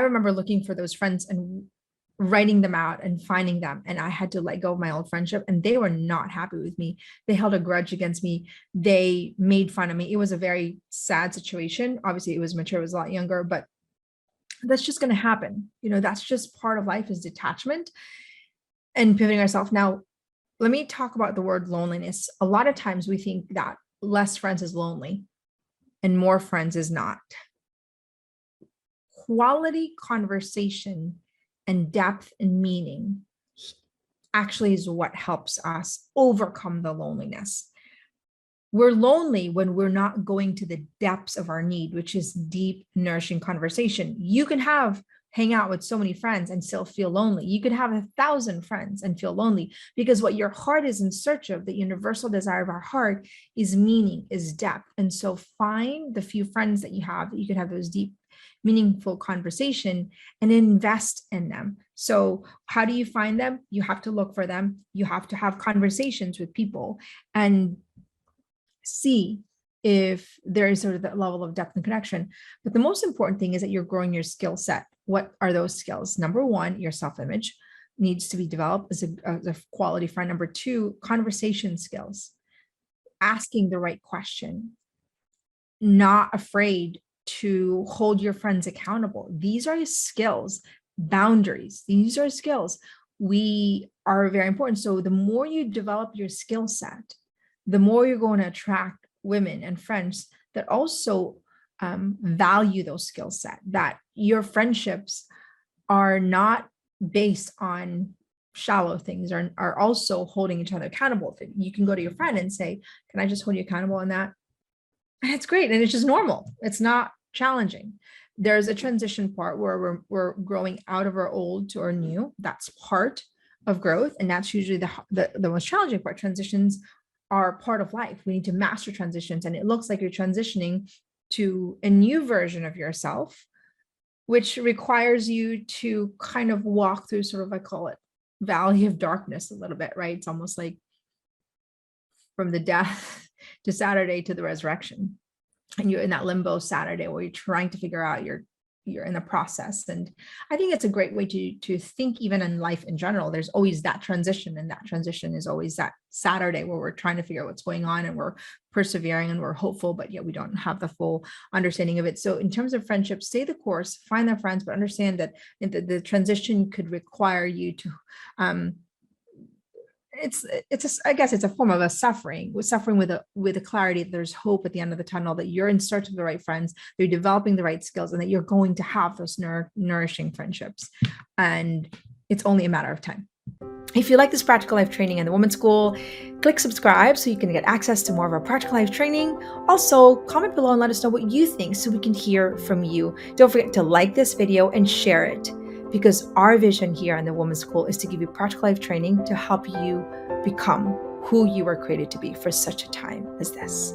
remember looking for those friends and writing them out and finding them. And I had to let go of my old friendship, and they were not happy with me. They held a grudge against me. They made fun of me. It was a very sad situation. Obviously, it was mature, it was a lot younger, but that's just going to happen. That's just part of life, is detachment and pivoting ourselves. Now, let me talk about the word loneliness. A lot of times we think that less friends is lonely and more friends is not. Quality conversation and depth and meaning actually is what helps us overcome the loneliness. We're lonely when we're not going to the depths of our need, which is deep, nourishing conversation. You can hang out with so many friends and still feel lonely. You could have 1,000 friends and feel lonely, because what your heart is in search of, the universal desire of our heart, is meaning, is depth. And so find the few friends that you have, that you can have those deep, meaningful conversation, and invest in them. So how do you find them? You have to look for them. You have to have conversations with people and see if there is sort of that level of depth and connection. But the most important thing is that you're growing your skill set. What are those skills? Number one, your self-image needs to be developed as a quality friend. Number two, conversation skills, asking the right question, not afraid to hold your friends accountable. These are skills. Boundaries, these are skills. We are very important. So the more you develop your skill set, the more you're going to attract women and friends that also value those skill set, that your friendships are not based on shallow things, are also holding each other accountable. You can go to your friend and say, can I just hold you accountable on that? And it's great. And it's just normal. It's not challenging. There's a transition part where we're growing out of our old to our new. That's part of growth. And that's usually the most challenging part. Transitions are part of life. We need to master transitions. And it looks like you're transitioning to a new version of yourself, which requires you to kind of walk through sort of, I call it, valley of darkness a little bit, right? It's almost like from the death to Saturday to the resurrection. And you're in that limbo Saturday where you're trying to figure out you're in the process. And I think it's a great way to think, even in life in general. There's always that transition, and that transition is always that Saturday where we're trying to figure out what's going on, and we're persevering and we're hopeful, but yet we don't have the full understanding of it. So in terms of friendship, stay the course, find their friends, but understand that the transition could require you to I guess it's a form of suffering with a clarity that there's hope at the end of the tunnel, that you're in search of the right friends, that you're developing the right skills, and that you're going to have those nourishing friendships. And it's only a matter of time. If you like this practical life training in the Women's School, click subscribe so you can get access to more of our practical life training. Also, comment below and let us know what you think so we can hear from you. Don't forget to like this video and share it, because our vision here in the Women's School is to give you practical life training to help you become who you were created to be for such a time as this.